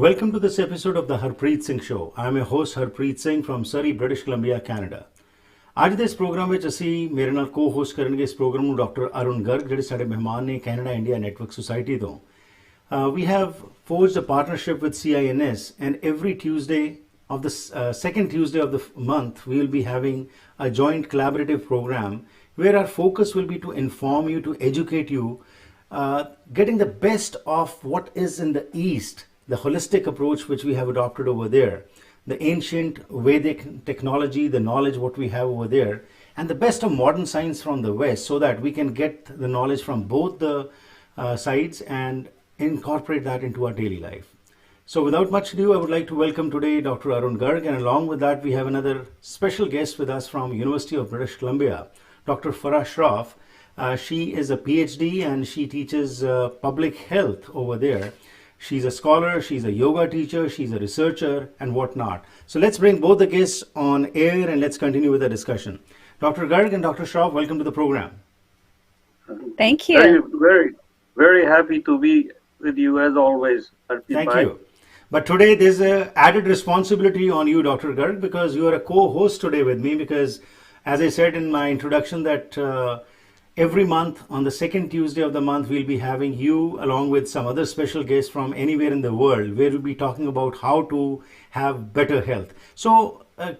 Welcome to this episode of the Harpreet Singh Show. I'm your host Harpreet Singh from Surrey, British Columbia, Canada. ਅੱਜ ਦੇ ਇਸ programme ਵਿੱਚ ਅਸੀਂ ਮੇਰੇ ਨਾਲ co-host ਕਰਨਗੇ ਇਸ ਪ੍ਰੋਗਰਾਮ ਨੂੰ ਡਾਕਟਰ ਅਰੁਣ ਗਰਗ ਜਿਹੜੇ ਸਾਡੇ ਮਹਿਮਾਨ ਨੇ ਕੈਨੇਡਾ ਇੰਡੀਆ ਨੈਟਵਰਕ ਸੁਸਾਇਟੀ ਤੋਂ. We have forged a partnership with CINS and every Tuesday of the second Tuesday of the month we will be having a joint collaborative program where our focus will be to inform you, to educate you, getting the best of what is in the East, the holistic approach which we have adopted over there, the ancient Vedic technology, the knowledge what we have over there, and the best of modern science from the West, so that we can get the knowledge from both the sides and incorporate that into our daily life. So without much ado, I would like to welcome today Dr. Arun Garg, and along with that we have another special guest with us from University of British Columbia, Dr. Farah Shroff. She is a PhD and she teaches public health over there. She's a scholar, she's a yoga teacher, she's a researcher and whatnot. So let's bring both the guests on air and let's continue with the discussion. Dr. Garg and Dr. Shroff, welcome to the program. Thank you. Very happy to be with you as always. Thank you. But today there's an added responsibility on you, Dr. Garg, because you are a co-host today with me, because as I said in my introduction that every month on the second Tuesday of the month we'll be having you along with some other special guests from anywhere in the world where we'll be talking about how to have better health. So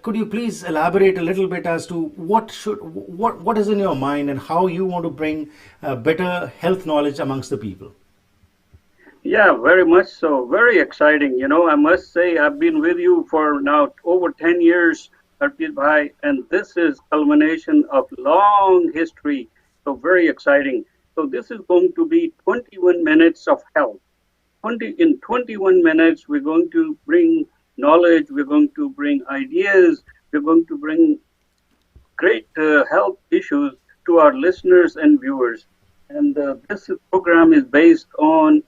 could you please elaborate a little bit as to what is in your mind and how you want to bring better health knowledge amongst the people? Yeah, very much so. Very exciting. You know, I must say I've been with you for now over 10 years, Harpreet Bhai, and this is culmination of long history. So very exciting. So this is going to be 21 minutes of health. In 21 minutes, we're going to bring knowledge, we're going to bring ideas, we're going to bring great health issues to our listeners and viewers. And this program is based on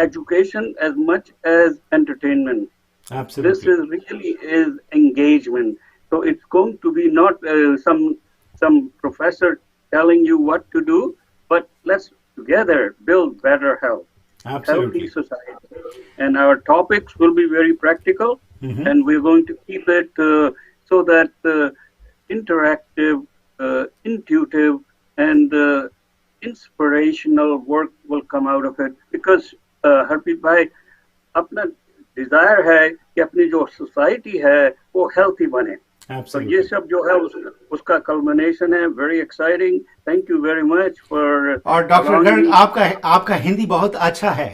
education as much as entertainment. Absolutely. This really is engagement. So it's going to be not some professor telling you what to do, but let's together build better health. Absolutely. Healthy society. And our topics will be very practical, and we're going to keep it so that interactive, intuitive, and inspirational work will come out of it. Because Harpreet Bhai, अपना desire है कि अपनी जो society है वो healthy बने. Absolutely. So ये सब जो है उसका culmination है. Very exciting. Thank you very much for. और डॉक्टर गर्ग आपका हिंदी बहुत अच्छा है.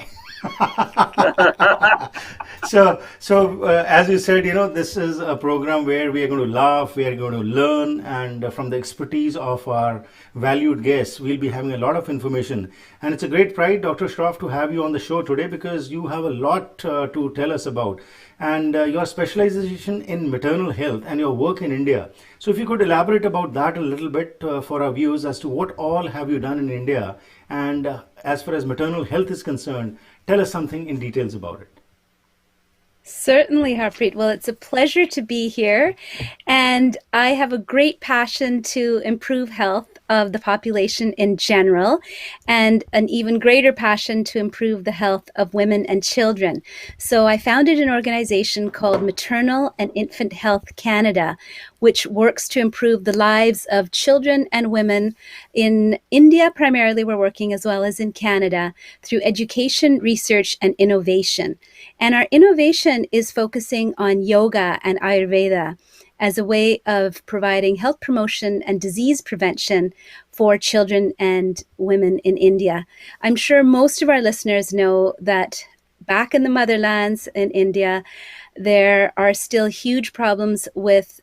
So as you said, you know, this is a program where we are going to laugh, we are going to learn, and from the expertise of our valued guests, we'll be having a lot of information. And it's a great pride, Dr. Shroff, to have you on the show today because you have a lot to tell us about. And your specialization in maternal health and your work in India. So if you could elaborate about that a little bit for our viewers as to what all have you done in India, and as far as maternal health is concerned, tell us something in details about it. Certainly, Harpreet. Well, it's a pleasure to be here. And I have a great passion to improve health of the population in general, and an even greater passion to improve the health of women and children. So I founded an organization called Maternal and Infant Health Canada, which works to improve the lives of children and women in India. Primarily, we're working as well as in Canada through education, research, and innovation. And our innovation is focusing on yoga and Ayurveda as a way of providing health promotion and disease prevention for children and women in India. I'm sure most of our listeners know that back in the motherlands in India, there are still huge problems with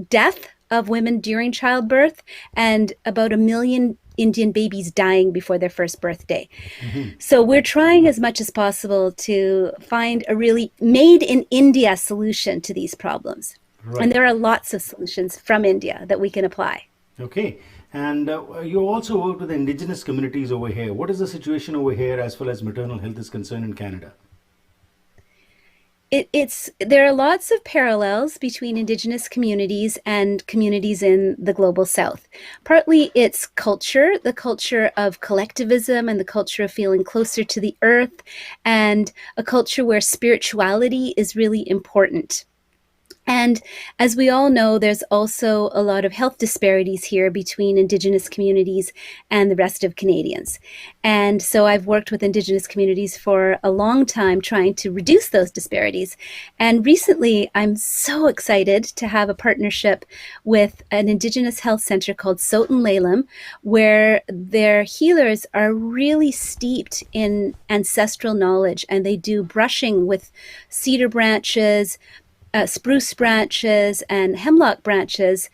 death of women during childbirth and about 1 million Indian babies dying before their first birthday. So we're trying as much as possible to find a really made in India solution to these problems. Right. And there are lots of solutions from India that we can apply. Okay. And you also work with the indigenous communities over here. What is the situation over here as far as maternal health is concerned in Canada? There are lots of parallels between indigenous communities and communities in the global south. Partly it's culture, the culture of collectivism and the culture of feeling closer to the earth, and a culture where spirituality is really important. And as we all know, there's also a lot of health disparities here between Indigenous communities and the rest of Canadians. And so I've worked with Indigenous communities for a long time trying to reduce those disparities. And recently, I'm so excited to have a partnership with an Indigenous health center called Sotan Lalem, where their healers are really steeped in ancestral knowledge, and they do brushing with cedar branches, spruce branches and hemlock branches,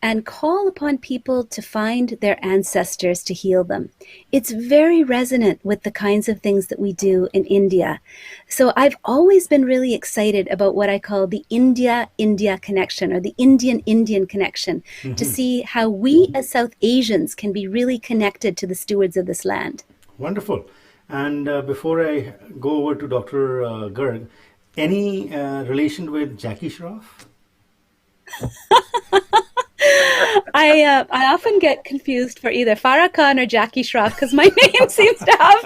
and call upon people to find their ancestors to heal them. It's very resonant with the kinds of things that we do in India. So I've always been really excited about what I call the India-India connection, or the Indian-Indian connection, to see how we as South Asians can be really connected to the stewards of this land. Wonderful. And before I go over to Dr. Garg, any relation with Jackie Shroff? I often get confused for either Farah Khan or Jackie Shroff because my name seems to have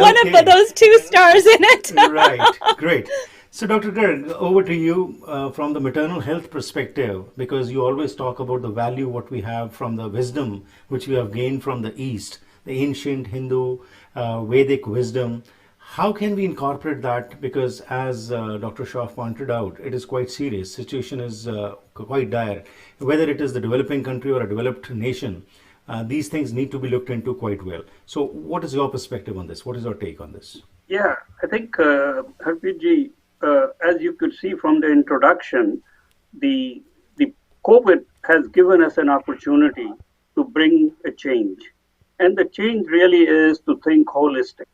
one of those two stars in it. Right, great. So Dr. Garg, over to you from the maternal health perspective, because you always talk about the value what we have from the wisdom which we have gained from the East, the ancient Hindu Vedic wisdom. How can we incorporate that? Because as Dr. Shroff pointed out, it is quite serious. Situation is quite dire. Whether it is the developing country or a developed nation, these things need to be looked into quite well. So what is your perspective on this? What is your take on this? Yeah, I think, Harpreet, as you could see from the introduction, the COVID has given us an opportunity to bring a change. And the change really is to think holistic.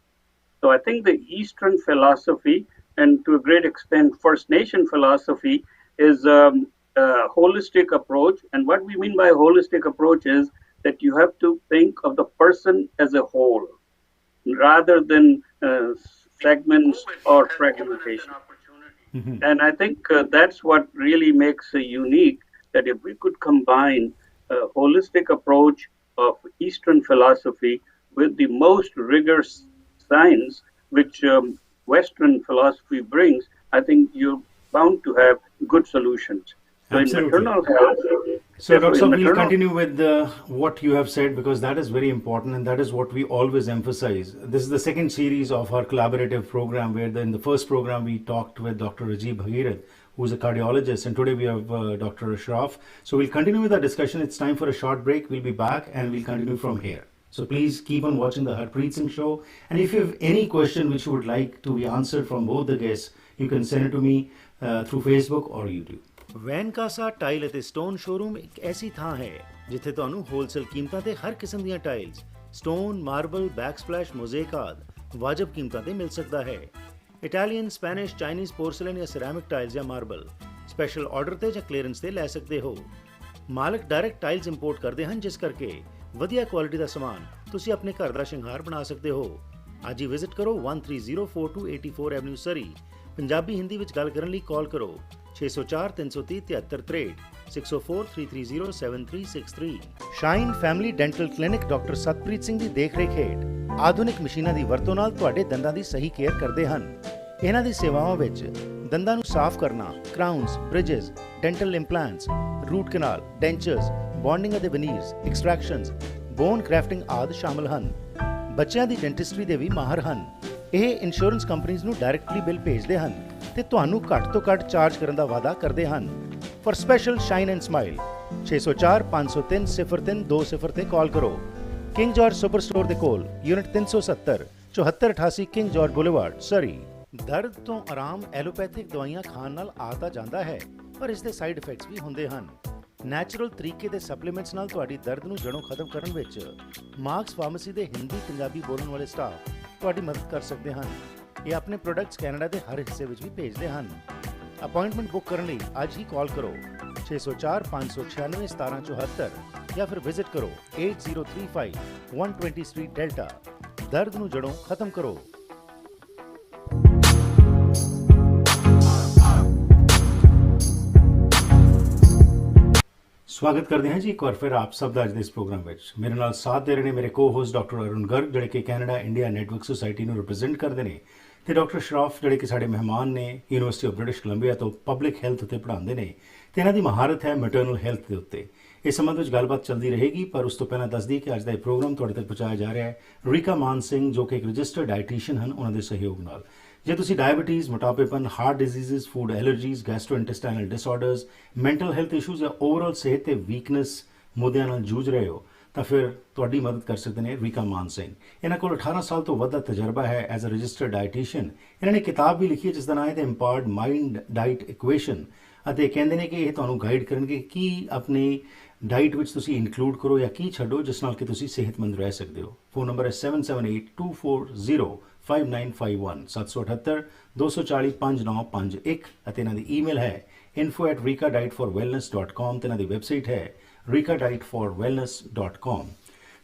So I think the Eastern philosophy, and to a great extent First Nation philosophy, is a holistic approach. And what we mean by a holistic approach is that you have to think of the person as a whole, rather than segments or fragmentation. And I think that's what really makes it unique, that if we could combine a holistic approach of Eastern philosophy with the most rigorous science which Western philosophy brings, I think you're bound to have good solutions. So Absolutely. in maternal health, so Dr. We'll continue with what you have said, because that is very important and that is what we always emphasize. This is the second series of our collaborative program, where in the first program we talked with Dr. Rajiv Bhagirath, who's a cardiologist, and today we have Dr. Shroff. So we'll continue with our discussion. It's time for a short break. We'll be back and we'll continue from here. So please keep on watching the Harpreet Singh Show. And if you have any question which you would like to be answered from both the guests, you can send it to me through Facebook or YouTube. Vencasa tile ਅਤੇ stone showroom ਇੱਕ ਐਸੀ ਥਾਂ ਹੈ ਜਿੱਥੇ ਤੁਹਾਨੂੰ wholesale ਕੀਮਤਾਂ ਤੇ ਹਰ ਕਿਸਮ ਦੀਆਂ ਟਾਈਲਸ, ਸਟੋਨ, ਮਾਰਬਲ, ਬੈਕਸਪਲੈਸ਼, ਮੋਜ਼ੇਕ ਆਦਿ ਵਾਜਬ ਕੀਮਤਾਂ ਤੇ ਮਿਲ ਸਕਦਾ ਹੈ। ਇਟਾਲੀਅਨ, ਸਪੈਨਿਸ਼, ਚਾਈਨੀਜ਼ ਪੋਰਸਲਨ ਜਾਂ ਸਿਰੈਮਿਕ ਟਾਈਲਸ ਜਾਂ ਮਾਰਬਲ ਸਪੈਸ਼ਲ ਆਰਡਰ ਤੇ ਜਾਂ ਕਲੀਅਰੈਂਸ ਤੇ ਲੈ ਸਕਦੇ ਹੋ। ਮਾਲਕ ਡਾਇਰੈਕਟ ਟਾਈਲਸ ਇੰਪੋਰਟ ਕਰਦੇ ਹਨ, ਜਿਸ ਕਰਕੇ ਵਧੀਆ ਕੁਆਲਿਟੀ ਦਾ ਸਮਾਨ ਤੁਸੀਂ ਆਪਣੇ ਘਰ ਦਾ ਸ਼ਿੰਗਾਰ ਬਣਾ ਸਕਦੇ ਹੋ। ਅੱਜ ਹੀ ਵਿਜ਼ਿਟ ਕਰੋ 1304 84 ਐਵਨਿਊ ਸਰੀ। ਪੰਜਾਬੀ ਹਿੰਦੀ ਵਿੱਚ ਗੱਲ ਕਰਨ ਲਈ ਕਾਲ ਕਰੋ 604 330 7363 604 330 7363। Shine family dental clinic doctor Satpreet Singh ਦੀ ਦੇਖਰੇਖ ਹੇਠ ਆਧੁਨਿਕ ਮਸ਼ੀਨਾਂ ਦੀ ਵਰਤੋਂ ਨਾਲ ਤੁਹਾਡੇ ਦੰਦਾਂ ਦੀ ਸਹੀ ਕੇਅਰ ਕਰਦੇ ਹਨ। ਇਹਨਾਂ ਦੀ ਸੇਵਾਵਾਂ ਵਿੱਚ ਦੰਦਾਂ ਨੂੰ ਸਾਫ਼ ਕਰਨਾ, ਕਰਾਊਨਸ, ਬ੍ਰਿਜਸ, ਡੈਂਟਲ ਇੰਪਲਾਂਟਸ, ਰੂਟ ਕਨਾਲ, ਡੈਂਚਰਸ, ਬੌਂਡਿੰਗ ਅਤੇ ਵਨੀਰਸ, ਐਕਸਟ੍ਰੈਕਸ਼ਨਸ, ਬੋਨ ਕ੍ਰੈਫਟਿੰਗ ਆਦਿ ਸ਼ਾਮਲ ਹਨ। ਬੱਚਿਆਂ ਦੀ ਡੈਂਟਿਸਟਰੀ ਦੇ ਵੀ ਮਾਹਰ ਹਨ। ਇਹ ਇੰਸ਼ੋਰੈਂਸ ਕੰਪਨੀਆਂ ਨੂੰ ਡਾਇਰੈਕਟਲੀ ਬਿੱਲ ਭੇਜਦੇ ਹਨ ਤੇ ਤੁਹਾਨੂੰ ਘੱਟ ਤੋਂ ਘੱਟ ਚਾਰਜ ਕਰਨ ਦਾ ਵਾਅਦਾ ਕਰਦੇ ਹਨ। For special shine and smile 604 503 03 20 ਤੇ ਕਾਲ ਕਰੋ। ਕਿੰਗ ਜਾਰਜ ਸੁਪਰ ਸਟੋਰ ਦੇ ਕੋਲ, ਯੂਨਿਟ 370, 7488 ਕਿੰਗ ਜਾਰਜ ਬੁਲੇਵਾਰਡ, ਸਰੀ। ਦਰਦ ਤੋਂ ਆਰਾਮ ਐਲੋਪੈਥਿਕ ਦਵਾਈਆਂ ਖਾਣ ਨਾਲ ਆ ਤਾਂ ਜਾਂਦਾ ਹੈ, ਪਰ ਇਸ ਦੇ ਸਾਈਡ ਇਫੈਕਟਸ ਵੀ ਹੁੰਦੇ ਹਨ। ਨੈਚੁਰਲ ਤਰੀਕੇ ਦੇ ਸਪਲੀਮੈਂਟਸ ਨਾਲ ਤੁਹਾਡੀ ਦਰਦ ਨੂੰ ਜੜੋਂ ਖਤਮ ਕਰਨ ਵਿੱਚ ਮਾਰਕਸ ਫਾਰਮੇਸੀ ਦੇ ਹਿੰਦੀ ਪੰਜਾਬੀ ਬੋਲਣ ਵਾਲੇ ਸਟਾਫ ਤੁਹਾਡੀ ਮਦਦ ਕਰ ਸਕਦੇ ਹਨ। ਇਹ ਆਪਣੇ ਪ੍ਰੋਡਕਟਸ ਕੈਨੇਡਾ ਦੇ ਹਰ ਹਿੱਸੇ ਵਿੱਚ ਵੀ ਭੇਜਦੇ ਹਨ। ਅਪਾਇੰਟਮੈਂਟ ਬੁੱਕ ਕਰਨ ਲਈ ਅੱਜ ਹੀ ਕਾਲ ਕਰੋ 604 596 1774 ਜਾਂ ਫਿਰ ਵਿਜ਼ਿਟ ਕਰੋ 8035 120 ਸਟਰੀਟ ਡੈਲਟਾ। ਦਰਦ ਨੂੰ ਜੜੋਂ ਖਤਮ ਕਰੋ। ਸਵਾਗਤ ਕਰਦੇ ਹਾਂ ਜੀ ਇੱਕ ਵਾਰ ਫਿਰ ਆਪ ਸਭ ਦਾ ਅੱਜ ਦੇ ਇਸ ਪ੍ਰੋਗਰਾਮ ਵਿੱਚ। ਮੇਰੇ ਨਾਲ ਸਾਥ ਦੇ ਰਹੇ ਨੇ ਮੇਰੇ ਕੋ-ਹੋਸਟ ਡਾਕਟਰ ਅਰੁਣ ਗਰਗ, ਜਿਹੜੇ ਕਿ ਕੈਨੇਡਾ ਇੰਡੀਆ ਨੈਟਵਰਕ ਸੁਸਾਇਟੀ ਨੂੰ ਰਿਪਰੈਜ਼ੈਂਟ ਕਰਦੇ ਨੇ, ਤੇ ਡਾਕਟਰ ਸ਼ਰੋਫ, ਜਿਹੜੇ ਕਿ ਸਾਡੇ ਮਹਿਮਾਨ ਨੇ, ਯੂਨੀਵਰਸਿਟੀ ਆਫ ਬ੍ਰਿਟਿਸ਼ ਕੋਲੰਬੀਆ ਤੋਂ ਪਬਲਿਕ ਹੈਲਥ ਉੱਤੇ ਪੜ੍ਹਾਉਂਦੇ ਨੇ, ਤੇ ਇਹਨਾਂ ਦੀ ਮਹਾਰਤ ਹੈ ਮੈਟਰਨਲ ਹੈਲਥ ਦੇ ਉੱਤੇ। ਇਸ ਸੰਬੰਧ ਵਿੱਚ ਗੱਲਬਾਤ ਚੱਲਦੀ ਰਹੇਗੀ, ਪਰ ਉਸ ਤੋਂ ਪਹਿਲਾਂ ਦੱਸਦੀ ਕਿ ਅੱਜ ਦਾ ਇਹ ਪ੍ਰੋਗਰਾਮ ਤੁਹਾਡੇ ਤੱਕ ਪਹੁੰਚਾਇਆ ਜਾ ਰਿਹਾ ਹੈ ਰੀਕਾ ਮਾਨ ਸਿੰਘ, ਜੋ ਕਿ ਇੱਕ ਰਜਿਸਟਰਡ ਡਾਇਟੀਸ਼ੀਅਨ ਹਨ, ਉਹਨਾਂ ਦੇ ਸਹਿਯੋਗ ਨਾਲ। ਜੇ ਤੁਸੀਂ ਡਾਇਬਟੀਜ਼, ਮੋਟਾਪੇਪਨ, heart diseases, food allergies, gastrointestinal disorders, mental health issues ਜਾਂ ਓਵਰਆਲ ਸਿਹਤ ਤੇ ਵੀਕਨੈਸ ਮੁੱਦਿਆਂ ਨਾਲ ਜੂਝ ਰਹੇ ਹੋ, ਤਾਂ ਫਿਰ ਤੁਹਾਡੀ ਮਦਦ ਕਰ ਸਕਦੇ ਨੇ ਰੀਕਾ ਮਾਨ ਸਿੰਘ। ਇਹਨਾਂ ਕੋਲ 18 ਸਾਲ ਤੋਂ ਵੱਧ ਦਾ ਤਜਰਬਾ ਹੈ ਐਜ਼ ਅ ਰਜਿਸਟਰਡ ਡਾਇਟੀਸ਼ੀਅਨ। ਇਹਨਾਂ ਨੇ ਕਿਤਾਬ ਵੀ ਲਿਖੀ ਹੈ ਜਿਸ ਦਾ ਨਾਮ ਹੈ ਦ ਇੰਪਾਵਰਡ ਮਾਈਂਡ ਡਾਈਟ ਇਕੁਏਸ਼ਨ, ਅਤੇ ਕਹਿੰਦੇ ਨੇ ਕਿ ਇਹ ਤੁਹਾਨੂੰ ਗਾਈਡ ਕਰਨਗੇ ਕੀ ਆਪਣੀ ਡਾਈਟ ਵਿੱਚ ਤੁਸੀਂ ਇਨਕਲੂਡ ਕਰੋ ਜਾਂ ਕੀ ਛੱਡੋ, ਜਿਸ ਨਾਲ ਕਿ ਤੁਸੀਂ ਸਿਹਤਮੰਦ ਰਹਿ ਸਕਦੇ ਹੋ। ਫੋਨ ਨੰਬਰ ਹੈ 7782405951 778-240-5951, ਅਤੇ ਇਹਨਾਂ ਦੀ ਈਮੇਲ ਹੈ info@rikadietforwellness.com, ਤੇ ਇਹਨਾਂ ਦੀ ਵੈਬਸਾਈਟ ਹੈ rikadietforwellness.com।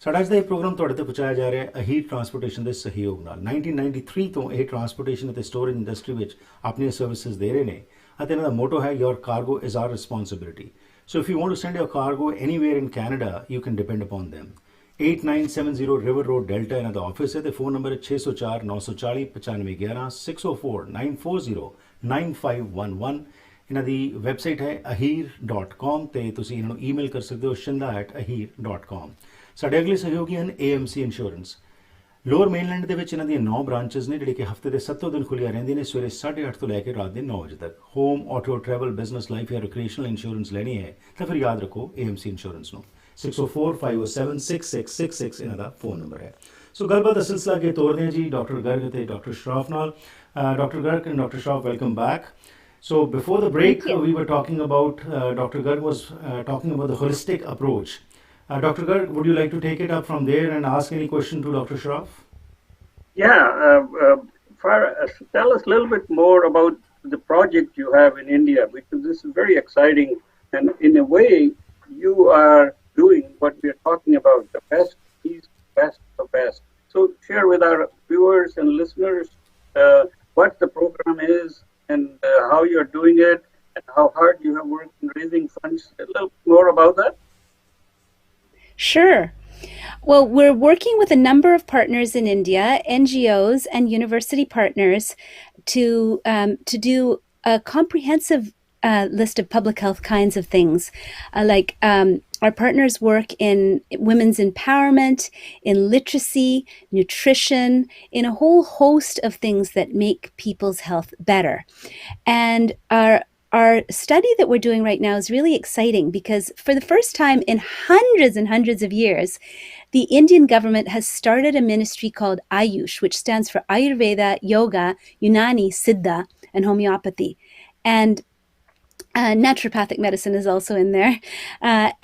ਸਾਡਾ ਅੱਜ ਦਾ ਇਹ ਪ੍ਰੋਗਰਾਮ ਤੁਹਾਡੇ ਤੱਕ ਪਹੁੰਚਾਇਆ ਜਾ ਰਿਹਾ ਹੈ ਅਹੀਰ ਟਰਾਂਸਪੋਰਟੇਸ਼ਨ ਦੇ ਸਹਿਯੋਗ ਨਾਲ। 1993 ਤੋਂ ਇਹ ਟਰਾਂਸਪੋਰਟੇਸ਼ਨ ਅਤੇ ਸਟੋਰੇਜ ਇੰਡਸਟਰੀ ਵਿੱਚ ਆਪਣੀਆਂ ਸਰਵਿਸਿਜ਼ ਦੇ ਰਹੇ ਨੇ, ਅਤੇ ਇਹਨਾਂ ਦਾ ਮੋਟੋ ਹੈ your cargo is our responsibility. So if you want to send your cargo anywhere in Canada, you can depend upon them. 8970 River Road, Delta ਇਹਨਾਂ ਦਾ ਆਫਿਸ ਹੈ, ਤੇ ਫੋਨ ਨੰਬਰ ਹੈ 604-940-9511 604-940-9511। ਇਹਨਾਂ ਦੀ ਵੈਬਸਾਈਟ ਹੈ ahir.com, ਤੇ ਤੁਸੀਂ ਇਹਨਾਂ ਨੂੰ ਈਮੇਲ ਕਰ ਸਕਦੇ ਹੋ shinda@ahir.com। ਸਾਡੇ ਅਗਲੇ ਸਹਿਯੋਗੀ ਹਨ AMC ਇੰਸ਼ੋਰੈਂਸ। ਲੋਅਰ ਮੇਨਲੈਂਡ ਦੇ ਵਿੱਚ ਇਹਨਾਂ ਦੀਆਂ 9 ਬ੍ਰਾਂਚਸ ਨੇ, ਜਿਹੜੀ ਕਿ ਹਫਤੇ ਦੇ 7 ਦਿਨ ਖੁੱਲੀਆਂ ਰਹਿੰਦੀਆਂ ਨੇ, ਸਵੇਰੇ 8:30 ਤੋਂ ਲੈ ਕੇ ਰਾਤ ਦੇ 9 ਵਜੇ ਤੱਕ। Home, auto, travel, business, life ਜਾਂ ਰਿਕ੍ਰੀਏਸ਼ਨਲ ਇੰਸ਼ੋਰੈਂਸ ਲੈਣੀ ਹੈ ਤਾਂ ਫਿਰ ਯਾਦ ਰੱਖੋ AMC ਇੰਸ਼ੋਰੈਂਸ ਨੂੰ। 604-507-6666 ਇਹਨਾਂ ਦਾ ਫੋਨ ਨੰਬਰ ਹੈ। ਸੋ ਗੱਲਬਾਤ ਦਾ ਸਿਲਸਿਲਾ ਅੱਗੇ ਤੋਰਦੇ ਹਾਂ ਜੀ ਡਾਕਟਰ ਗਰਗ ਅਤੇ ਡਾਕਟਰ ਸ਼ਰੋਫ ਨਾਲ। Doctor Garg and Dr. Shroff, welcome back. So before the break, we were talking about, Dr. Garg was talking about the holistic approach. Dr. Garg, would you like to take it up from there and ask any question to Dr. Shroff? Yeah, Farah, tell us a little bit more about the project you have in India, because this is very exciting, and in a way, you are doing what we are talking about, the best is best of best. So share with our viewers and listeners what the program is and how you're doing it and how hard you have worked in raising funds. A little more about that. Sure. Well, we're working with a number of partners in India, NGOs and university partners, to do a comprehensive list of public health kinds of things. Our partners work in women's empowerment, in literacy, nutrition, in a whole host of things that make people's health better. And our study that we're doing right now is really exciting because for the first time in hundreds and hundreds of years, the Indian government has started a ministry called Ayush, which stands for Ayurveda, Yoga, Unani, Siddha, and Homeopathy. And naturopathic medicine is also in there.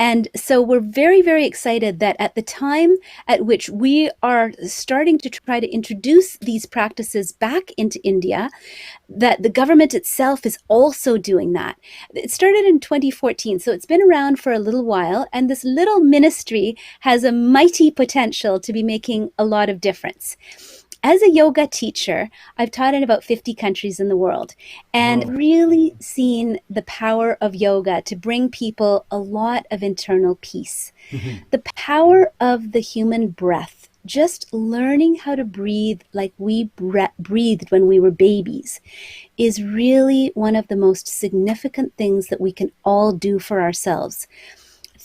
And so we're very, very excited that at the time at which we are starting to try to introduce these practices back into India, that the government itself is also doing that. It started in 2014, so it's been around for a little while, and this little ministry has a mighty potential to be making a lot of difference. As a yoga teacher, I've taught in about 50 countries in the world and really seen the power of yoga to bring people a lot of internal peace. The power of the human breath, just learning how to breathe like we breathed when we were babies, is really one of the most significant things that we can all do for ourselves.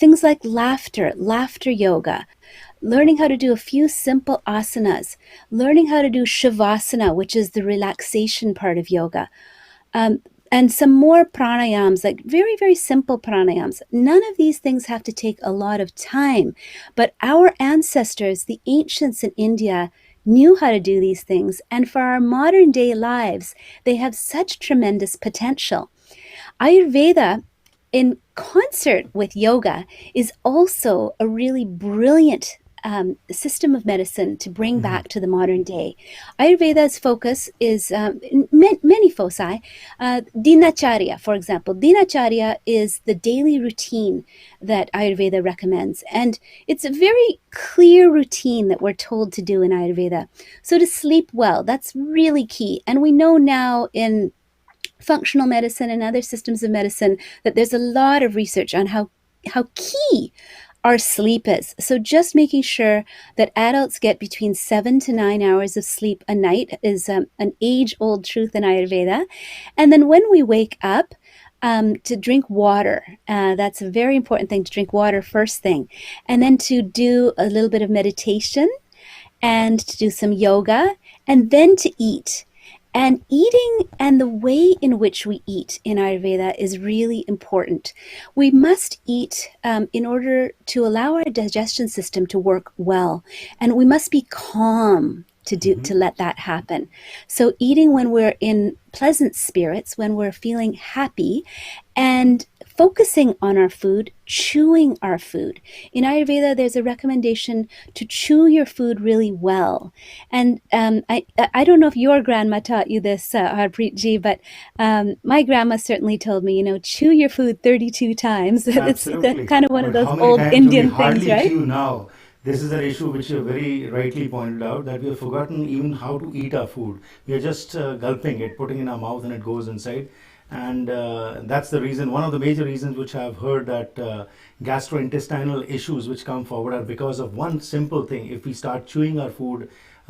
Things like laughter yoga, learning how to do a few simple asanas, learning how to do shavasana, which is the relaxation part of yoga, and some more pranayams, like very, very simple pranayams. None of these things have to take a lot of time, but our ancestors, the ancients in India, knew how to do these things, and for our modern day lives, they have such tremendous potential. Ayurveda, in concert with yoga, is also a really brilliant system of medicine to bring back to the modern day. Ayurveda's focus is many foci. Dinacharya, for example. Dinacharya is the daily routine that Ayurveda recommends. And it's a very clear routine that we're told to do in Ayurveda. So to sleep well, that's really key. And we know now in functional medicine and other systems of medicine that there's a lot of research on how key our sleep is. So just making sure that adults get between 7 to 9 hours of sleep a night is an age-old truth in Ayurveda. And then when we wake up, to drink water. That's a very important thing, to drink water first thing. And then to do a little bit of meditation and to do some yoga and then to eat. And eating and the way in which we eat in Ayurveda is really important. We must eat in order to allow our digestion system to work well. And we must be calm to let that happen. So eating when we're in pleasant spirits, when we're feeling happy, and focusing on our food, chewing our food. In Ayurveda, there's a recommendation to chew your food really well. And I don't know if your grandma taught you this, Harpreet ji, but my grandma certainly told me, chew your food 32 times. Absolutely. It's kind of one of those How many old times Indian do we hardly things, right? chew now? This is an issue which you very rightly pointed out, that we have forgotten even how to eat our food. We are just gulping it, putting it in our mouth, and it goes inside. And that's the reason, one of the major reasons which I've heard that gastrointestinal issues which come forward are because of one simple thing. If we start chewing our food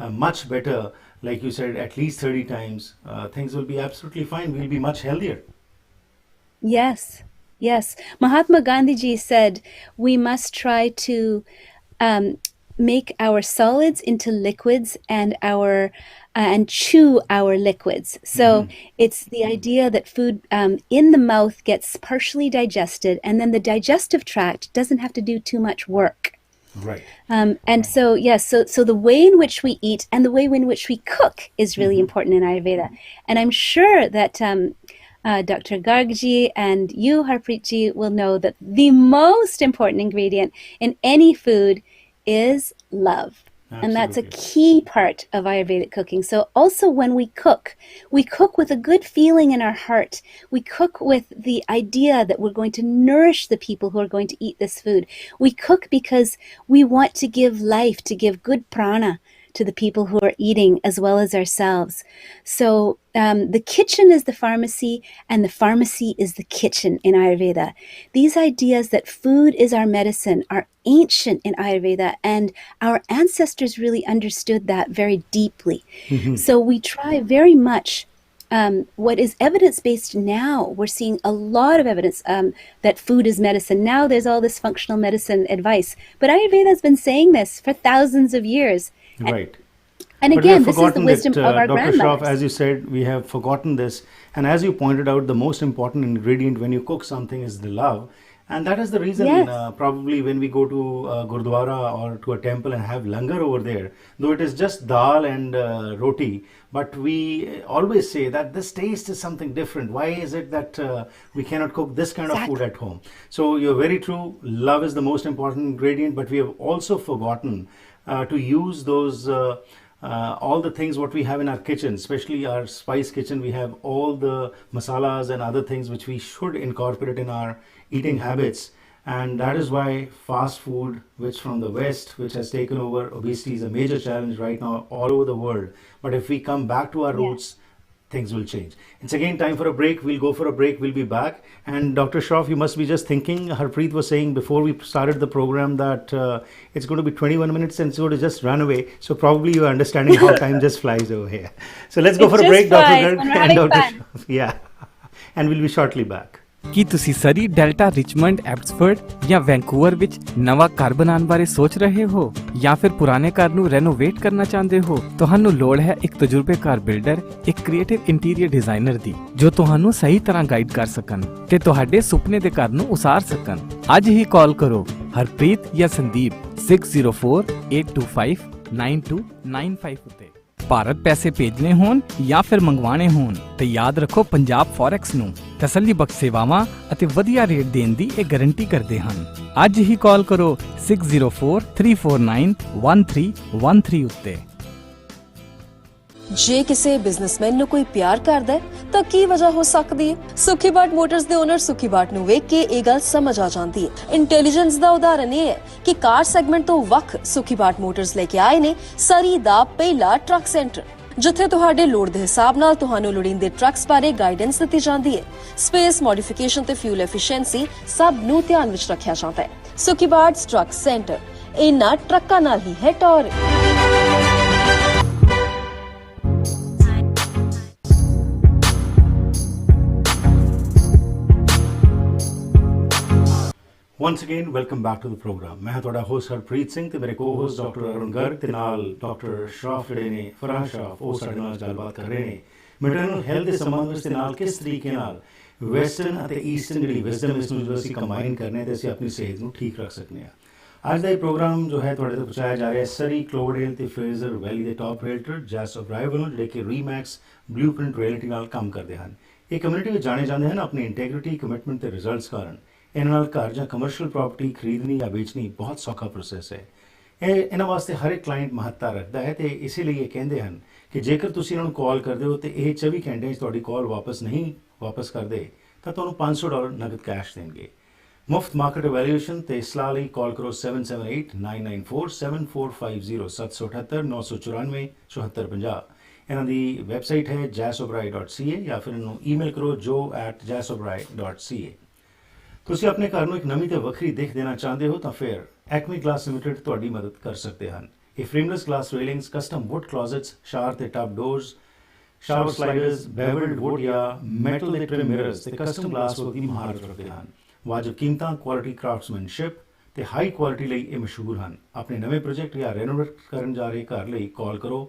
much better, like you said, at least 30 times, things will be absolutely fine. We'll be much healthier. Yes, yes. Mahatma Gandhi ji said we must try to make our solids into liquids and chew our liquids. So it's the idea that food in the mouth gets partially digested, and then the digestive tract doesn't have to do too much work. Right. And so, yes, so the way in which we eat and the way in which we cook is really important in Ayurveda. And I'm sure that Dr. Garg ji and you, Harpreet ji, will know that the most important ingredient in any food is love. Absolutely. And that's a key part of Ayurvedic cooking. So also when we cook with a good feeling in our heart. We cook with the idea that we're going to nourish the people who are going to eat this food. We cook because we want to give life, to give good prana to the people who are eating as well as ourselves. So the kitchen is the pharmacy and the pharmacy is the kitchen in Ayurveda. These ideas that food is our medicine are ancient in Ayurveda, and our ancestors really understood that very deeply. So we try very much what is evidence-based now. We're seeing a lot of evidence that food is medicine. Now there's all this functional medicine advice, but Ayurveda has been saying this for thousands of years. Right. And But again, we have this is the forgotten wisdom it, of our Dr. Shroff, grandmothers. as you said, we have forgotten this. And as you pointed out, the most important ingredient when you cook something is the love. And that is the reason Yes. probably when we go to Gurdwara or to a temple and have langar over there, though it is just dal and roti, but we always say that this taste is something different. Why is it that we cannot cook this kind of food Exactly. at home? So you're very true. Love is the most important ingredient, but we have also forgotten to use those all the things what we have in our kitchen, especially our spice kitchen. We have all the masalas and other things which we should incorporate in our eating habits. And that is why fast food, which from the West, which has taken over, obesity is a major challenge right now all over the world. But if we come back to our Yes. roots, things will change. It's again time for a break. We'll go for a break. We'll be back. And Dr. Shroff, you must be just thinking, Harpreet was saying before we started the program that it's going to be 21 minutes and it's going to just run away. So probably you're understanding how time just flies over here. So let's go It for a just break, Dr. flies Garg when we're and having Dr. fun. Shroff. Yeah. And we'll be shortly back. ਕੀ ਤੁਸੀਂ ਸਰੀ delta Richmond Abbotsford ਜਾਂ Vancouver ਵਿੱਚ ਨਵਾਂ ਘਰ ਬਣਾਉਣ ਬਾਰੇ ਸੋਚ ਰਹੇ ਹੋ ਜਾਂ ਫਿਰ ਪੁਰਾਣੇ ਘਰ ਨੂੰ ਰੈਨੋਵੇਟ ਕਰਨਾ ਚਾਹੁੰਦੇ ਹੋ? ਤੁਹਾਨੂੰ ਲੋੜ ਹੈ ਇੱਕ ਤਜਰਬੇਕਾਰ ਬਿਲਡਰ, ਇੱਕ ਕ੍ਰੀਏਟਿਵ ਇੰਟੀਰੀਅਰ ਡਿਜ਼ਾਈਨਰ ਦੀ ਜੋ ਤੁਹਾਨੂੰ ਸਹੀ ਤਰ੍ਹਾਂ ਗਾਈਡ ਕਰ ਸਕਣ ਤੇ ਤੁਹਾਡੇ ਸੁਪਨੇ ਦੇ ਘਰ ਨੂੰ ਉਸਾਰ ਸਕਣ। ਅੱਜ ਹੀ ਕਾਲ ਕਰੋ ਹਰਪ੍ਰੀਤ ਜਾਂ ਸੰਦੀਪ 6048259295 ਉੱਤੇ। ਭਾਰਤ ਪੈਸੇ ਭੇਜਣੇ ਹੋਣ ਜਾਂ ਫਿਰ ਮੰਗਵਾਉਣੇ ਹੋਣ ਤੇ ਯਾਦ ਰੱਖੋ ਪੰਜਾਬ ਫੋਰੈਕਸ ਨੂੰ ਤਸੱਲੀ ਬਖਸ਼ ਸੇਵਾਵਾਂ ਅਤੇ ਵਧੀਆ ਰੇਟ ਦੇਣ ਦੀ ਇਹ ਗਾਰੰਟੀ ਕਰਦੇ ਹਨ। ਅੱਜ ਹੀ ਕਾਲ ਕਰੋ 6043491313 ਉੱਤੇ। ਜੇ ਕਿਸੇ ਬਿਜ਼ਨਸਮੈਨ ਨੂੰ ਕੋਈ ਪਿਆਰ ਕਰਦਾ ਹੈ ਤਾਂ ਕੀ ਵਜ੍ਹਾ ਹੋ ਸਕਦੀ ਹੈ? ਸੁਖੀ ਬਾਟ ਮੋਟਰਸ ਦੇ ਓਨਰ ਸੁਖੀ ਬਾਟ ਨੂੰ ਵੇਖ ਕੇ ਇਹ ਗੱਲ ਸਮਝ ਆ ਜਾਂਦੀ ਹੈ। ਇੰਟੈਲੀਜੈਂਸ ਦਾ ਉਦਾਹਰਨ ਇਹ ਹੈ ਕਿ ਕਾਰ ਸੈਗਮੈਂਟ ਤੋਂ ਵੱਖ ਸੁਖੀ ਬਾਟ ਮੋਟਰਸ ਲੈ ਕੇ ਆਏ ਨੇ ਸਰੀ ਦਾ ਪਹਿਲਾ ਟਰੱਕ ਸੈਂਟਰ। ਜਿੱਥੇ ਤੁਹਾਡੇ ਲੋੜ ਦੇ ਹਿਸਾਬ ਨਾਲ ਤੁਹਾਨੂੰ ਲੋੜੀਂਦੇ ਟਰੱਕਸ ਬਾਰੇ ਗਾਈਡੈਂਸ ਦਿੱਤੀ ਜਾਂਦੀ ਹੈ। ਸਪੇਸ ਮੋਡੀਫਿਕੇਸ਼ਨ ਤੇ ਫਿਊਲ ਐਫੀਸ਼ੀਐਂਸੀ ਸਭ ਨੂੰ ਧਿਆਨ ਵਿੱਚ ਰੱਖਿਆ ਜਾਂਦਾ ਹੈ। ਸੁਖੀਬਾਟ ਟਰੱਕ ਸੈਂਟਰ, ਇਹਨਾਂ ਟਰੱਕਾਂ ਨਾਲ ਹੀ ਹੈ ਟੌਰ। Once again, welcome back to the program. मैं ਤੁਹਾਡਾ ਹੋਸਟ ਹਰਪ੍ਰੀਤ ਸਿੰਘ ਤੇ ਮੇਰੇ ਕੋ-ਹੋਸਟ ਡਾਕਟਰ ਅਰੁਣ ਗਰਗ ਤੇ ਨਾਲ ਡਾਕਟਰ ਸ਼ਰੋਫ ਜਿਹੜੇ ਨੇ ਫਰਾਹ ਸ਼ਰੋਫ ਉਹ ਸਾਡੇ ਨਾਲ ਗੱਲਬਾਤ ਕਰ ਰਹੇ ਨੇ ਮੈਟਰਨਲ ਹੈਲਥ ਦੇ ਸੰਬੰਧ ਵਿੱਚ ਤੇ ਨਾਲ ਕਿਸ ਤਰੀਕੇ ਨਾਲ ਵੈਸਟਰਨ ਅਤੇ ਈਸਟਰਨ ਜਿਹੜੀ ਵਿਜ਼ਡਮ ਇਸ ਨੂੰ ਜਦੋਂ ਅਸੀਂ ਕੰਬਾਈਨ ਕਰਨੇ ਤੇ ਅਸੀਂ ਆਪਣੀ ਸਿਹਤ ਨੂੰ ਠੀਕ ਰੱਖ ਸਕਦੇ ਹਾਂ। ਅੱਜ ਦਾ ਇਹ ਪ੍ਰੋਗਰਾਮ ਜੋ ਹੈ ਤੁਹਾਡੇ ਤੱਕ ਪਹੁੰਚਾਇਆ ਜਾ ਰਿਹਾ ਹੈ ਸਰੀ ਕਲੋਵਰਡੇਲ ਤੇ ਫਰੇਜ਼ਰ ਵੈਲੀ ਦੇ ਟਾਪ ਰੀਅਲਟਰ ਜੈਸ ਓਬਰਾਏ ਵੱਲੋਂ ਜਿਹੜੇ ਕਿ ਰੀਮੈਕਸ ਬਲੂਪ੍ਰਿੰਟ ਰਿਐਲਿਟੀ ਨਾਲ ਕੰਮ ਕਰਦੇ ਹਨ। ਇਹ ਕਮਿਊਨਿਟੀ ਵਿੱਚ ਜਾਣੇ ਜਾਂਦੇ ਹਨ ਆਪਣੀ ਇੰਟੈਗ੍ਰਿਟੀ ਕਮਿਟਮੈਂਟ ਤੇ ਰਿਜ਼ਲਟਸ ਕਾਰਨ। ਇਹਨਾਂ ਨਾਲ ਘਰ ਜਾਂ ਕਮਰਸ਼ੀਅਲ ਪ੍ਰਾਪਰਟੀ ਖਰੀਦਣੀ ਜਾਂ ਵੇਚਣੀ ਬਹੁਤ ਸੌਖਾ ਪ੍ਰੋਸੈਸ ਹੈ। ਇਹਨਾਂ ਵਾਸਤੇ ਹਰ ਇੱਕ ਕਲਾਇੰਟ ਮਹੱਤਤਾ ਰੱਖਦਾ ਹੈ ਤੇ ਇਸੇ ਲਈ ਇਹ ਕਹਿੰਦੇ ਹਨ ਕਿ ਜੇਕਰ ਤੁਸੀਂ ਇਹਨਾਂ ਨੂੰ ਕਾਲ ਕਰਦੇ ਹੋ ਤੇ ਇਹ 24 ਘੰਟੇ 'ਚ ਤੁਹਾਡੀ ਕਾਲ ਵਾਪਸ ਕਰਦੇ ਤਾਂ ਤੁਹਾਨੂੰ $500 ਨਗਦ ਕੈਸ਼ ਦੇਣਗੇ। ਮੁਫਤ ਮਾਰਕੀਟ ਇਵੈਲੂਏਸ਼ਨ ਤੇ ਸਲਾਹ ਲਈ ਕਾਲ ਕਰੋ 7789947450 778 994 7450। ਇਹਨਾਂ ਦੀ ਵੈਬਸਾਈਟ ਹੈ jasobrai.ca ਜਾਂ ਫਿਰ ਇਹਨੂੰ ਈਮੇਲ ਕਰੋ joe@jasobrai.ca। ਤੁਸੀਂ ਆਪਣੇ ਘਰ ਨੂੰ ਇੱਕ ਨਵੀਂ ਤੇ ਵੱਖਰੀ ਦਿੱਖ ਦੇਣਾ ਚਾਹੁੰਦੇ ਹੋ ਤਾਂ ਫਿਰ ਐਕਮੀ ਗਲਾਸ ਲਿਮਿਟਡ ਤੁਹਾਡੀ ਮਦਦ ਕਰ ਸਕਦੇ ਹਨ। ਇਹ ਫਰੇਮਲੈਸ ਗਲਾਸ ਰੇਲਿੰਗਸ, ਕਸਟਮ ਵੁੱਡ ਕਲੋਜ਼ਟਸ, ਸ਼ਾਵਰ ਤੇ ਟਬ ਡੋਰਸ, ਸ਼ਾਵਰ ਸਲਾਈਡਰਸ, ਬੇਵਲਡ ਵੁੱਡ ਜਾਂ ਮੈਟਲ ਦੇ ਟ੍ਰਿਮ ਮਿਰਰਸ ਤੇ ਕਸਟਮ ਗਲਾਸ ਵਰਕ ਦੀ ਮਹਾਰਤ ਰੱਖਦੇ ਹਨ। ਵਾਜਬ ਕੀਮਤਾਂ, ਕੁਆਲਿਟੀ ਕਰਾਫਟਸਮੈਨਸ਼ਿਪ ਤੇ ਹਾਈ ਕੁਆਲਿਟੀ ਲਈ ਇਹ ਮਸ਼ਹੂਰ ਹਨ। ਆਪਣੇ ਨਵੇਂ ਪ੍ਰੋਜੈਕਟ ਜਾਂ ਰੈਨੋਵੇਟ ਕਰਨ ਜਾ ਰਹੇ ਘਰ ਲਈ ਕਾਲ ਕਰੋ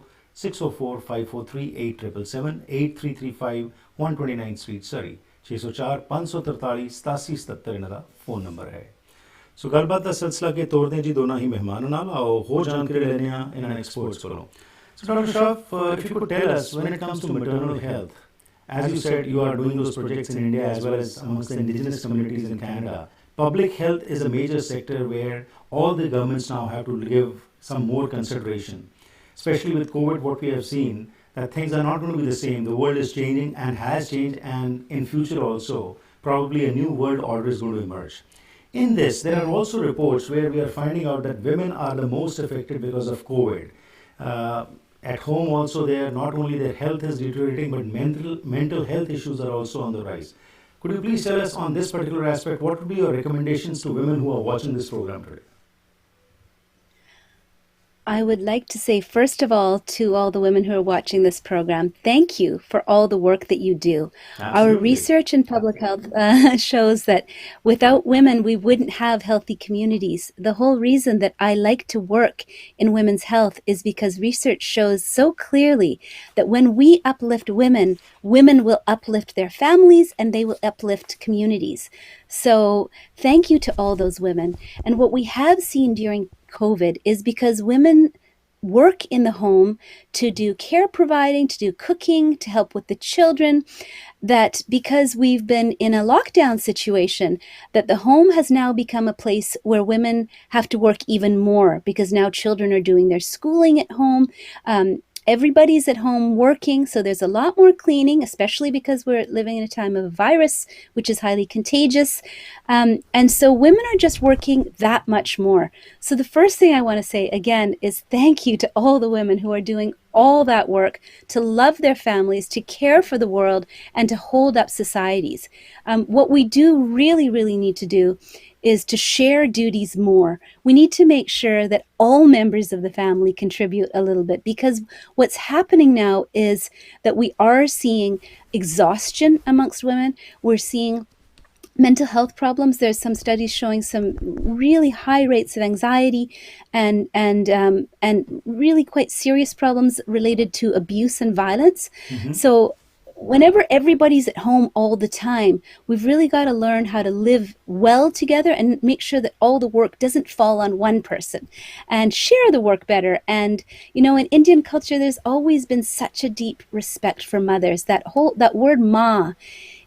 6045438777 8335 129 ਸਟਰੀਟ ਸਰੀ 604 543 8777 ਇਹਨਾਂ ਦਾ ਫੋਨ ਨੰਬਰ ਹੈ। ਸੋ ਗੱਲਬਾਤ ਦਾ ਸਿਲਸਿਲਾ ਕੇ ਤੋਰਦੇ ਜੀ ਦੋਨਾਂ ਹੀ ਮਹਿਮਾਨਾਂ ਨਾਲ। ਆਓ ਹੋਰ ਜਾਣਕਾਰੀ ਲੈਂਦੇ ਹਾਂ ਇਹਨਾਂ ਐਕਸਪਰਟਸ ਕੋਲੋਂ। So Dr. Shroff, if you could tell us when it comes to maternal health, as you said, you are doing those projects in India as well as amongst the indigenous communities in Canada. Public health is a major sector where all the governments now have to give some more consideration. Especially with COVID, what we have seen, that things are not going to be the same. The world is changing and has changed, and in future also, probably a new world order is going to emerge. In this, there are also reports where we are finding out that women are the most affected because of COVID. At home also, not only their health is deteriorating, but mental health issues are also on the rise. Could you please tell us on this particular aspect, what would be your recommendations to women who are watching this program today? I would like to say, first of all, to all the women who are watching this program, thank you for all the work that you do. Absolutely. Our research in public health shows that without women, we wouldn't have healthy communities. The whole reason that I like to work in women's health is because research shows so clearly that when we uplift women, women will uplift their families and they will uplift communities. So thank you to all those women. And what we have seen during COVID is because women work in the home to do care providing, to do cooking, to help with the children, that because we've been in a lockdown situation, that the home has now become a place where women have to work even more because now children are doing their schooling at home. Everybody's at home working, so there's a lot more cleaning, especially because we're living in a time of a virus, which is highly contagious. And so women are just working that much more. So the first thing I want to say again is thank you to all the women who are doing all that work to love their families, to care for the world, and to hold up societies. What we do really need to do is to share duties more. We need to make sure that all members of the family contribute a little bit, because what's happening now is that we are seeing exhaustion amongst women. We're seeing mental health problems. There's some studies showing some really high rates of anxiety and really quite serious problems related to abuse and violence. Mm-hmm. So whenever everybody's at home all the time, we've really got to learn how to live well together and make sure that all the work doesn't fall on one person and share the work better. And, you know, in Indian culture, there's always been such a deep respect for mothers. That word ma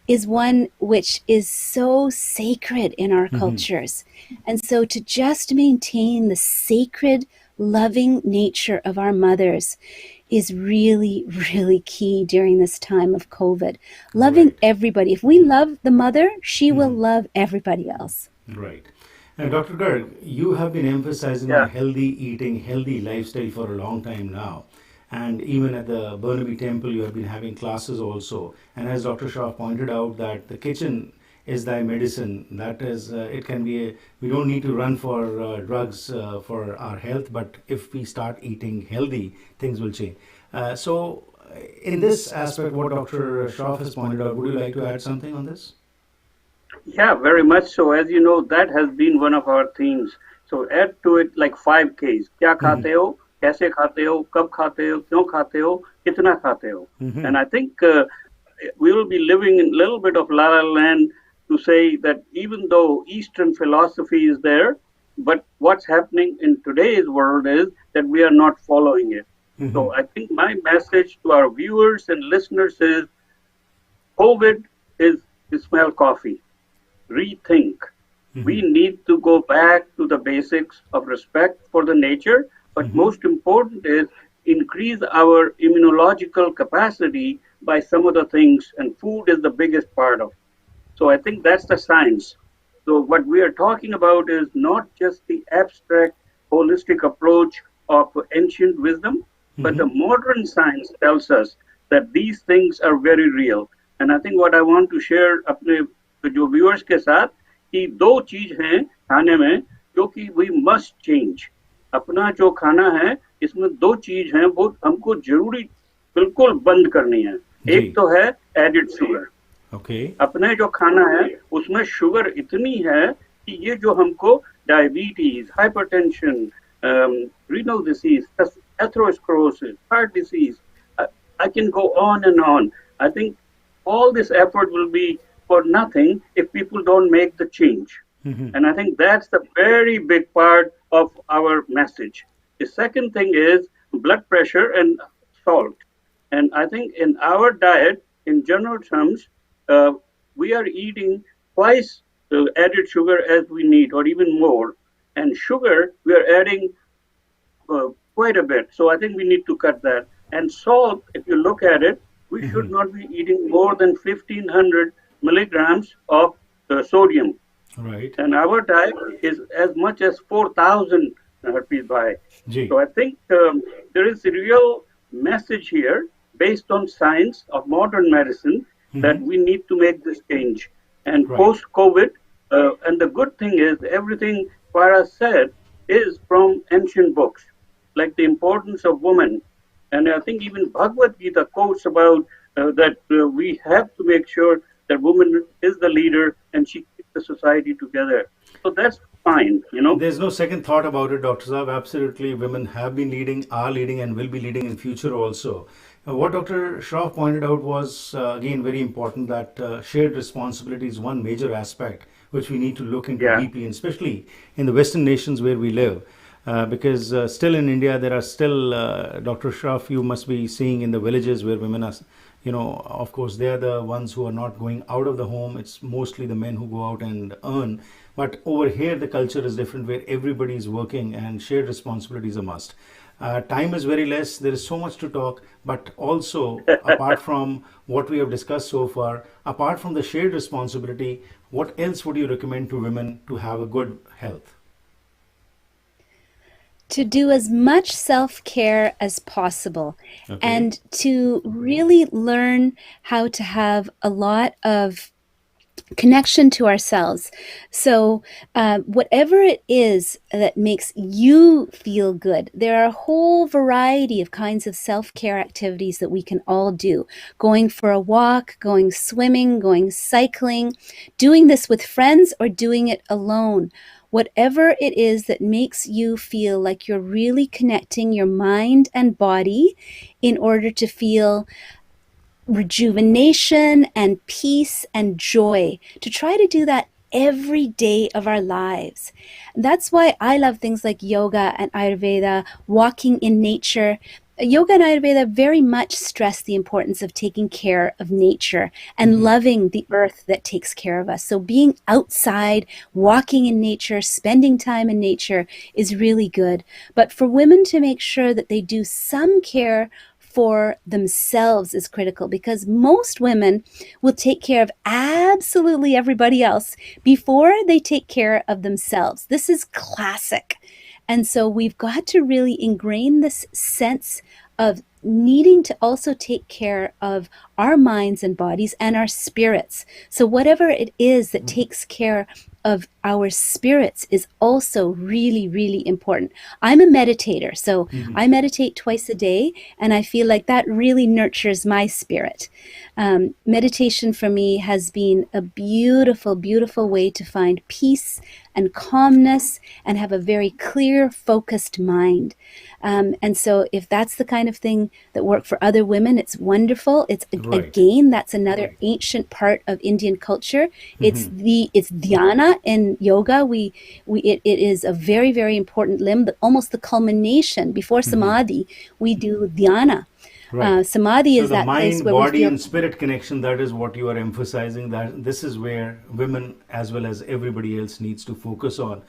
is one which is so sacred in our cultures. And so to just maintain the sacred, loving nature of our mothers is really key during this time of COVID. Loving everybody. If we love the mother, she will love everybody else. Right. And Dr. Garg, you have been emphasizing on healthy eating, healthy lifestyle for a long time now. And even at the Burnaby Temple, you have been having classes also. And as Dr. Shroff pointed out, that the kitchen is thy medicine. That is, it can be, we don't need to run for drugs for our health, but if we start eating healthy, things will change. So, in this aspect, what Dr. Shroff has pointed out, would you like to add something on this? Yeah, very much so. As you know, that has been one of our themes. So add to it like 5 Ks. क्या खाते हो, कैसे खाते हो, कब खाते हो, क्यों खाते हो, कितना खाते हो. And I think we will be living in a little bit of la la land to say that even though Eastern philosophy is there, but what's happening in today's world is that we are not following it. So I think my message to our viewers and listeners is COVID is to smell coffee. Rethink. We need to go back to the basics of respect for the nature, but most important is increase our immunological capacity by some of the things, and food is the biggest part of it. So I think that's the science. So what we are talking about is not just the abstract, holistic approach of ancient wisdom, but the modern science tells us that these things are very real. And I think what I want to share अपने जो viewers के साथ कि 2 चीज हैं खाने में जो कि we must change. अपना जो खाना है इसमें 2 चीज हैं वो हमको जरूरी बिल्कुल बंद करनी है. एक तो है एडिड शुगर. अपने जो खाना है उसमें शुगर इतनी है कि ये जो हमको diabetes, hypertension, renal disease, atherosclerosis, heart disease, I can go on and on. I think all this effort will be for nothing if people don't make the change. And I think that's the very big part of our message. The second thing is blood pressure and salt. And I think in our diet, in general terms, we are eating twice the added sugar as we need, or even more. And sugar, we are adding quite a bit. So I think we need to cut that. And salt, if you look at it, we should not be eating more than 1,500 milligrams of sodium. Right. And our diet is as much as 4,000 bhai. So I think there is a real message here based on science of modern medicine that we need to make this change. And post-COVID, and the good thing is everything Farah said is from ancient books, like the importance of women. And I think even Bhagavad Gita quotes about that we have to make sure that woman is the leader and she keeps the society together. So that's fine, you know. There's no second thought about it, Dr. Saab. Absolutely, women have been leading, are leading, and will be leading in future also. What Dr. Shroff pointed out was, again, very important, that shared responsibility is one major aspect which we need to look into deeply, and especially in the Western nations where we live. Because still in India, there are still, Dr. Shroff, you must be seeing in the villages where women are, you know, of course, they are the ones who are not going out of the home. It's mostly the men who go out and earn. But over here, the culture is different, where everybody is working and shared responsibility is a must. Time is very less. There is so much to talk. But also, apart from what we have discussed so far, apart from the shared responsibility, what else would you recommend to women to have a good health? To do as much self-care as possible, and to really learn how to have a lot of connection to ourselves. So whatever it is that makes you feel good, there are a whole variety of kinds of self-care activities that we can all do. Going for a walk, going swimming, going cycling, doing this with friends or doing it alone. Whatever it is that makes you feel like you're really connecting your mind and body in order to feel rejuvenation and peace and joy, to try to do that every day of our lives. That's why I love things like yoga and Ayurveda, walking in nature. Yoga and Ayurveda very much stress the importance of taking care of nature and loving the earth that takes care of us. So being outside, walking in nature, spending time in nature is really good. But for women to make sure that they do some care for themselves is critical, because most women will take care of absolutely everybody else before they take care of themselves. This is classic. And so we've got to really ingrain this sense of needing to also take care of our minds and bodies and our spirits. So whatever it is that takes care of our spirits is also really, really important. I'm a meditator, so I meditate twice a day, and I feel like that really nurtures my spirit. Meditation for me has been a beautiful, beautiful way to find peace and calmness and have a very clear, focused mind. And so if that's the kind of thing that works for other women, it's wonderful. It's again, that's another ancient part of Indian culture. It's Dhyana in yoga. It is a very, very important limb, almost the culmination. Before Samadhi, we do Dhyana. Samadhi so is the that mind, place where body we feel and spirit connection, that is what you are emphasizing, that this is where women as well as everybody else needs to focus on.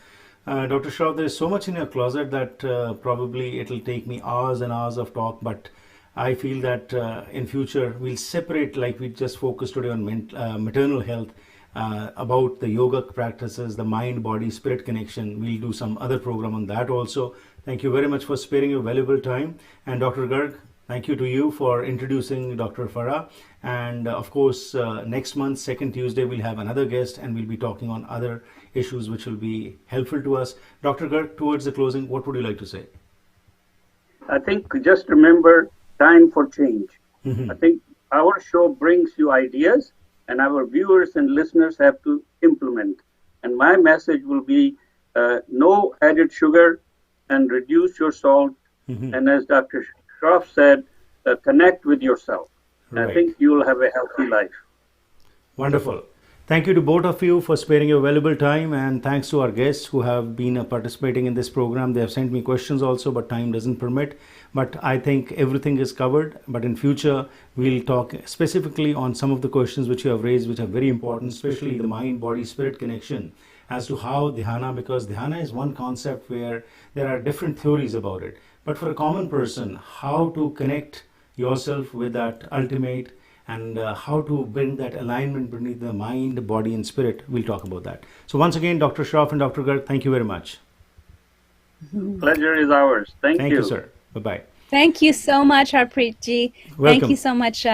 Dr. Shroff, there is so much in your closet that probably it'll take me hours and hours of talk, but I feel that in future we'll separate, like we just focused today on maternal health, about the yoga practices, the mind, body, spirit connection. We'll do some other program on that also. Thank you very much for sparing your valuable time. And Dr. Garg, thank you to you for introducing Dr. Farah. And of course, next month, second Tuesday, we'll have another guest and we'll be talking on other issues which will be helpful to us. Dr. Garg, towards the closing, what would you like to say? I think just remember time for change. I think our show brings you ideas and our viewers and listeners have to implement. And my message will be no added sugar and reduce your salt. And as Dr. Shroff said, connect with yourself. I think you will have a healthy life. Wonderful. Thank you to both of you for sparing your valuable time, and thanks to our guests who have been participating in this program. They have sent me questions also, but time doesn't permit. But I think everything is covered. But in future, we'll talk specifically on some of the questions which you have raised, which are very important, especially the mind, body, spirit connection, as to how Dhyana, because Dhyana is one concept where there are different theories about it. But for a common person, how to connect yourself with that ultimate and how to bring that alignment between the mind, body and spirit. We'll talk about that. So once again, Dr. Shroff and Dr. Garg, thank you very much. Pleasure is ours. Thank you. Thank you, sir. Bye-bye. Thank you so much, Harpreet ji. Welcome. Thank you so much,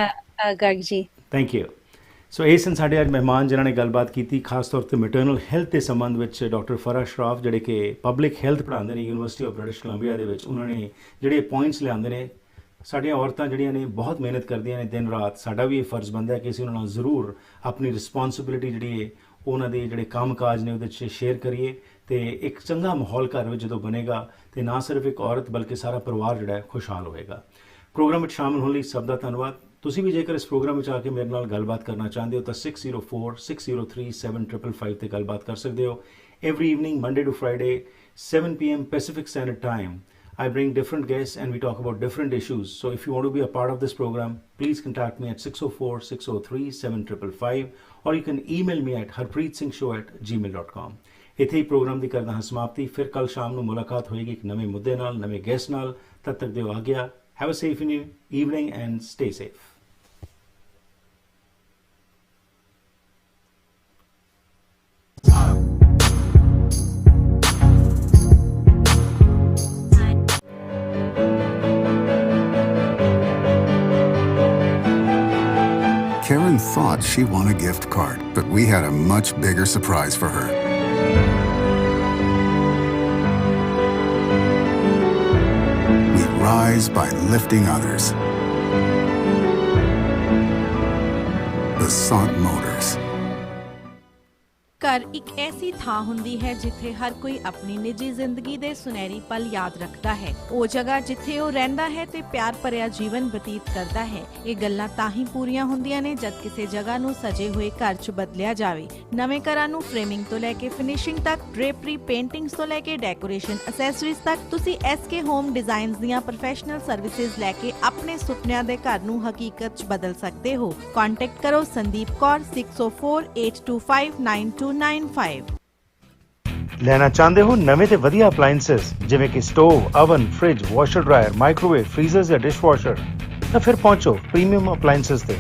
Garg ji. Thank you. ਸੋ ਇਹ ਸਨ ਸਾਡੇ ਅੱਜ ਮਹਿਮਾਨ ਜਿਨ੍ਹਾਂ ਨੇ ਗੱਲਬਾਤ ਕੀਤੀ ਖਾਸ ਤੌਰ ਤੇ ਮੈਟਰਨਲ ਹੈਲਥ ਦੇ ਸੰਬੰਧ ਵਿੱਚ ਡਾਕਟਰ ਫਰਾ ਸ਼ਰਾਫ ਜਿਹੜੇ ਕਿ ਪਬਲਿਕ ਹੈਲਥ ਪੜ੍ਹਾਉਂਦੇ ਨੇ ਯੂਨੀਵਰਸਿਟੀ ਆਫ ਬ੍ਰਿਟਿਸ਼ ਕੋਲੰਬੀਆ ਦੇ ਵਿੱਚ। ਉਹਨਾਂ ਨੇ ਜਿਹੜੇ ਪੁਆਇੰਟਸ ਲਿਆਉਂਦੇ ਨੇ, ਸਾਡੀਆਂ ਔਰਤਾਂ ਜਿਹੜੀਆਂ ਨੇ ਬਹੁਤ ਮਿਹਨਤ ਕਰਦੀਆਂ ਨੇ ਦਿਨ ਰਾਤ। ਸਾਡਾ ਵੀ ਇਹ ਫਰਜ਼ ਬਣਦਾ ਹੈ ਕਿ ਅਸੀਂ ਉਹਨਾਂ ਨਾਲ ਜ਼ਰੂਰ ਆਪਣੀ ਰਿਸਪੌਂਸਿਬਿਲਿਟੀ ਜਿਹੜੀ ਹੈ ਉਹਨਾਂ ਦੇ ਜਿਹੜੇ ਕੰਮ ਕਾਜ ਨੇ ਉਹਦੇ 'ਚ ਸ਼ੇਅਰ ਕਰੀਏ। ਤੇ ਇੱਕ ਚੰਗਾ ਮਾਹੌਲ ਘਰ ਵਿੱਚ ਜਦੋਂ ਬਣੇਗਾ ਤੇ ਨਾ ਸਿਰਫ ਇੱਕ ਔਰਤ ਬਲਕਿ ਸਾਰਾ ਪਰਿਵਾਰ ਜਿਹੜਾ ਹੈ ਖੁਸ਼ਹਾਲ ਹੋਏਗਾ। ਪ੍ਰੋਗਰਾਮ ਵਿੱਚ ਸ਼ਾਮਲ ਹੋਣ ਲਈ ਸਭ ਦਾ ਧੰਨਵਾਦ। ਤੁਸੀਂ ਵੀ ਜੇਕਰ ਇਸ ਪ੍ਰੋਗਰਾਮ ਵਿੱਚ ਆ ਕੇ ਮੇਰੇ ਨਾਲ ਗੱਲਬਾਤ ਕਰਨਾ ਚਾਹੁੰਦੇ ਹੋ ਤਾਂ 6046037555 ਤੇ ਗੱਲਬਾਤ ਕਰ ਸਕਦੇ ਹੋ। Every evening, Monday to Friday, 7 p.m. Pacific Standard Time, I bring different guests and we talk about different issues. So if you want to be a part of this program, please contact me at 604-603-7555 or you can email me at harpreetsingshow@gmail.com. ਇੱਥੇ ਹੀ programme ਦੀ ਕਰਦਾ ਹਾਂ ਸਮਾਪਤੀ। ਫਿਰ ਕੱਲ ਸ਼ਾਮ ਨੂੰ ਮੁਲਾਕਾਤ ਹੋਏਗੀ ਇੱਕ ਨਵੇਂ ਮੁੱਦੇ ਨਾਲ, ਨਵੇਂ ਗੈਸਟ ਨਾਲ। ਤਦ ਤੱਕ ਦਿਓ ਆ ਗਿਆ। Have a safe evening and stay safe. Karen thought she won a gift card, but we had a much bigger surprise for her. We rise by lifting others. The Sant Motors. ਘਰ ਇੱਕ ਐਸੀ ਥਾਂ ਹੁੰਦੀ ਹੈ ਜਿੱਥੇ ਹਰ ਕੋਈ ਆਪਣੀ ਨਿੱਜੀ ਜ਼ਿੰਦਗੀ ਦੇ ਸੁਨਹਿਰੀ ਪਲ ਯਾਦ ਰੱਖਦਾ ਹੈ। ਉਹ ਜਗ੍ਹਾ ਜਿੱਥੇ ਉਹ ਰਹਿੰਦਾ ਹੈ ਤੇ ਪਿਆਰ ਭਰਿਆ ਜੀਵਨ ਬਤੀਤ ਕਰਦਾ ਹੈ। ਇਹ ਗੱਲਾਂ ਤਾਂ ਹੀ ਪੂਰੀਆਂ ਹੁੰਦੀਆਂ ਨੇ ਜਦ ਕਿਸੇ ਜਗ੍ਹਾ ਨੂੰ ਸਜੇ ਹੋਏ ਘਰ 'ਚ ਬਦਲਿਆ ਜਾਵੇ। ਨਵੇਂ ਘਰਾਂ ਨੂੰ ਫਰੇਮਿੰਗ ਤੋਂ ਲੈ ਕੇ ਫਿਨਿਸ਼ਿੰਗ ਤੱਕ, ਡ੍ਰੇਪਰੀ, ਪੇਂਟਿੰਗਸ ਤੋਂ ਲੈ ਕੇ ਡੈਕੋਰੇਸ਼ਨ, ਅਸੈਸਰੀਜ਼ ਤੱਕ ਤੁਸੀਂ SK ਹੋਮ ਡਿਜ਼ਾਈਨਸ ਦੀਆਂ ਪ੍ਰੋਫੈਸ਼ਨਲ ਸਰਵਿਸਿਜ਼ ਲੈ ਕੇ ਆਪਣੇ ਸੁਪਨਿਆਂ ਦੇ ਘਰ ਨੂੰ ਹਕੀਕਤ 'ਚ ਬਦਲ ਸਕਦੇ ਹੋ। ਕੰਟੈਕਟ ਕਰੋ ਸੰਦੀਪ ਕੌਰ 6048259295। ਲੈਣਾ ਚਾਹੁੰਦੇ ਹੋ ਨਵੇਂ ਤੇ ਵਧੀਆ ਅਪਲਾਈਐਂਸਸ ਜਿਵੇਂ ਕਿ stove, oven, fridge, washer dryer, microwave, freezers ਜਾਂ ਡਿਸ਼ਵਾਸ਼ਰ, ਤਾਂ ਫਿਰ ਪਹੁੰਚੋ ਪ੍ਰੀਮੀਅਮ ਅਪਲਾਈਐਂਸਸ ਤੇ।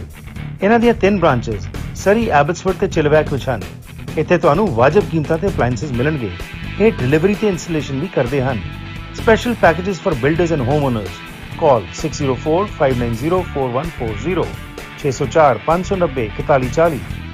ਇਹਨਾਂ ਦੀਆਂ 3 ਬ੍ਰਾਂਚੇਸ ਸਰੀ, ਐਬਟਸਫੋਰਡ ਤੇ ਚਿਲਵੈਕ ਵਿੱਚ ਹਨ। ਇੱਥੇ ਤੁਹਾਨੂੰ ਵਾਜਬ ਕੀਮਤਾਂ ਤੇ ਅਪਲਾਈਐਂਸਸ ਮਿਲਣਗੇ। ਇਹ ਡਿਲੀਵਰੀ ਤੇ ਇੰਸਟਾਲੇਸ਼ਨ ਵੀ ਕਰਦੇ ਹਨ। Special packages for builders and home honours. Call 604-590-4140 604 590 4140